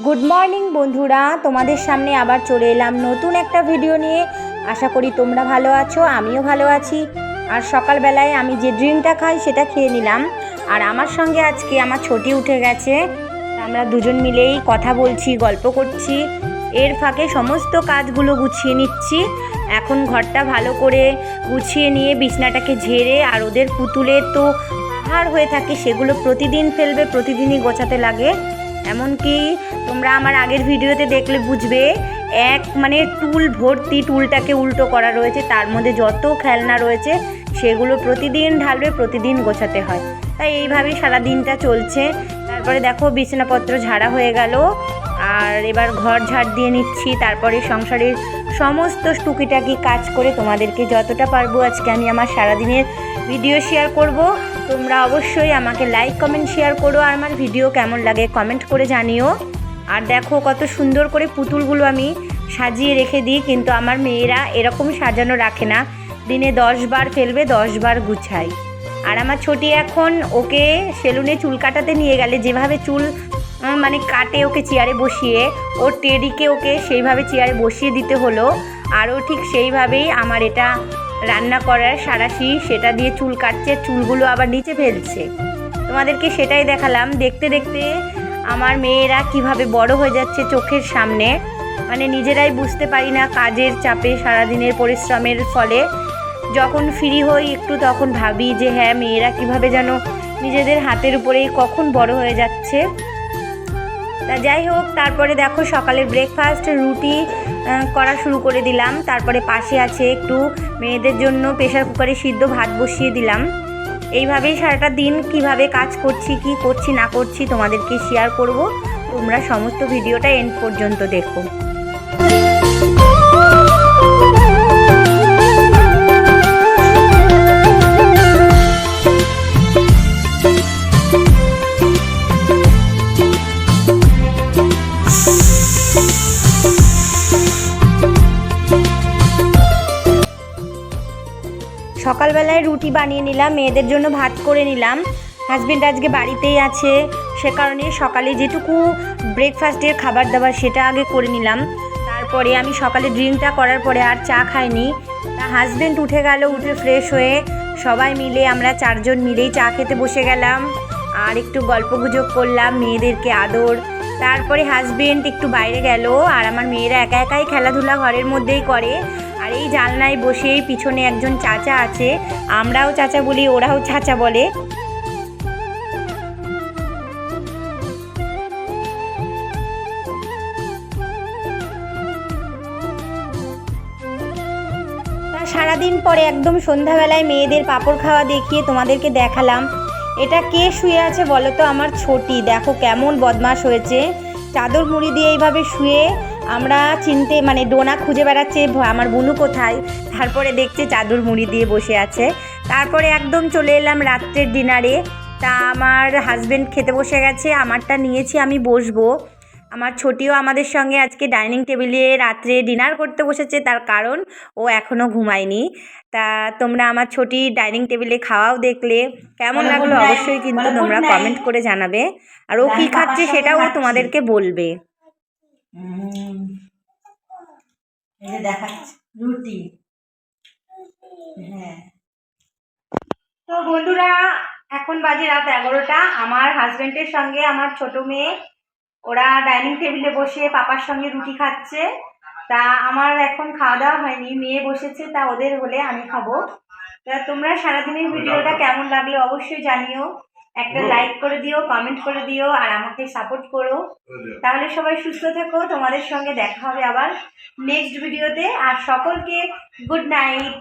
Good morning বন্ধুরা, তোমাদের সামনে আবার চলে এলাম নতুন একটা ভিডিও নিয়ে। আশা করি তোমরা ভালো আছো, আমিও ভালো আছি। আর সকালবেলায় আমি যে ড্রিঙ্কটা খাই সেটা খেয়ে নিলাম। আর আমার সঙ্গে আজকে আমার ছোটি উঠে গেছে, আমরা দুজন মিলেই কথা বলছি, গল্প করছি। এর ফাঁকে সমস্ত কাজগুলো গুছিয়ে নিচ্ছি। এখন ঘরটা ভালো করে গুছিয়ে নিয়ে বিছনাটাকে ঝেড়ে, আর ওদের পুতুলের তো পাহাড় হয়ে থাকে, সেগুলো প্রতিদিন ফেলবে, প্রতিদিনই গোছাতে লাগে। এমনকি তোমরা আমার আগের ভিডিওতে দেখলে বুঝবে, টুল ভর্তি, টুলটাকে উল্টো করা রয়েছে, তার মধ্যে যত খেলনা রয়েছে সেগুলো প্রতিদিন ঢালবে, প্রতিদিন গোছাতে হয়। তাই এইভাবেই সারা দিনটা চলছে। তারপরে দেখো বিছানাপত্র ঝাড়া হয়ে গেল, আর এবার ঘর ঝাড় দিয়ে নিচ্ছি। তারপরে সংসারের সমস্ত টুকিটাকি কাজ করে তোমাদেরকে যতটা পারবো আজকে আমি আমার সারাদিনের ভিডিও শেয়ার করব। তোমরা অবশ্যই আমাকে লাইক কমেন্ট শেয়ার করো, আর আমার ভিডিও কেমন লাগে কমেন্ট করে জানিও। আর দেখো কত সুন্দর করে পুতুলগুলো আমি সাজিয়ে রেখে দিই, কিন্তু আমার মেয়েরা এরকম সাজানো রাখে না, দিনে 10 বার ফেলবে, 10 বার গুছাই। আর আমার ছোটি এখন ওকে সেলুনে চুল কাটাতে নিয়ে গেলে যেভাবে চুল কাটে, ওকে চেয়ারে বসিয়ে, ওর টেডিকে ওকে সেইভাবে চেয়ারে বসিয়ে দিতে হলো। আরও ঠিক সেইভাবেই আমার এটা রান্না করার সাঁড়াশি, সেটা দিয়ে চুল কাটছে, চুলগুলো আবার নিচে ফেলছে। তোমাদেরকে সেটাই দেখালাম। দেখতে দেখতে আমার মেয়েরা কিভাবে বড় হয়ে যাচ্ছে চোখের সামনে, নিজেরাই বুঝতে পারি না। কাজের চাপে, সারাদিনের পরিশ্রমের ফলে যখন ফ্রি হই একটু, তখন ভাবি যে হ্যাঁ, মেয়েরা কিভাবে যেন নিজেদের হাতের উপরেই কখন বড় হয়ে যাচ্ছে। তা যাই হোক, তারপরে দেখো সকালের ব্রেকফাস্ট রুটি করা শুরু করে দিলাম। তারপরে পাশে আছে একটু মেয়েদের জন্য প্রেশার কুকারে সিদ্ধ ভাত বসিয়ে দিলাম। এইভাবেই সারাটা দিন কিভাবে কাজ করছি, কি করছি না করছি তোমাদেরকে শেয়ার করব। তোমরা সমস্ত ভিডিওটা এন্ড পর্যন্ত দেখো। সকালবেলায় রুটি বানিয়ে নিলাম, মেয়েদের জন্য ভাত করে নিলাম। হাজবেন্ড আজকে বাড়িতেই আছে, সে কারণে সকালে যেটুকু ব্রেকফাস্টের খাবার দাবার সেটা আগে করে নিলাম। তারপরে আমি সকালে ড্রিঙ্কটা করার পরে আর চা খাইনি। তা হাজবেন্ড উঠে গেল, উঠে ফ্রেশ হয়ে সবাই মিলে আমরা 4 জন মিলেই চা খেতে বসে গেলাম, আর একটু গল্পগুজব করলাম, মেয়েদেরকে আদর। তারপরে হাজবেন্ড একটু বাইরে গেল, আর আমার মেয়েরা একা একাই খেলাধুলা ঘরের মধ্যেই করে। আর এই জানলায় বসেই পিছনে একজন চাচা আছে, আমরাও চাচা বলি, ওরাও চাচা বলে। সারাদিন পরে একদম সন্ধ্যাবেলায় মেয়েদের পাঁপড় খাওয়া দেখিয়ে তোমাদেরকে দেখালাম। এটা কে শুয়ে আছে বলো তো? আমার ছোটি। দেখো কেমন বদমাশ হয়েছে, চাদর মুড়ি দিয়ে এইভাবে শুয়ে আমরা চিনতে ডোনা খুঁজে বেড়াচ্ছে আমার বুনু কোথায়, তারপরে দেখছে চাদর মুড়ি দিয়ে বসে আছে। তারপরে একদম চলে এলাম রাত্রের ডিনারে। তা আমার হাজবেন্ড খেতে বসে গেছে, আমারটা নিয়েছি, আমি বসবো। আমার ছোটিও আমাদের সঙ্গে আজকে ডাইনিং টেবিলে রাত্রে ডিনার করতে বসেছে, তার কারণ ও এখনও ঘুমায়নি। তা তোমরা আমার ছোটি ডাইনিং টেবিলে খাওয়াও দেখলে, কেমন লাগলো অবশ্যই কিন্তু তোমরা কমেন্ট করে জানাবে। আর ও কী খাচ্ছে সেটাও তোমাদেরকে বলবে। রুটি। হ্যাঁ, তো বন্ধুরা, এখন বাজে রাত 11টা। আমার হাজবেন্ডের সঙ্গে আমার ছোট মেয়ে, ওরা ডাইনিং টেবিলে বসে পাপার সঙ্গে রুটি খাচ্ছে। তা আমার এখন খাওয়া দাওয়া হয়নি, মেয়ে বসেছে, তা ওদের হলে আমি খাবো। তা তোমরা সারাদিনের ভিডিওটা কেমন লাগলো অবশ্যই জানিও, একটা লাইক করে দিও, কমেন্ট করে দিও, আর আমাকে সাপোর্ট করো। তাহলে সবাই সুস্থ থেকো, তোমাদের সঙ্গে দেখা হবে আবার নেক্সট ভিডিওতে। আর সকলকে গুড নাইট।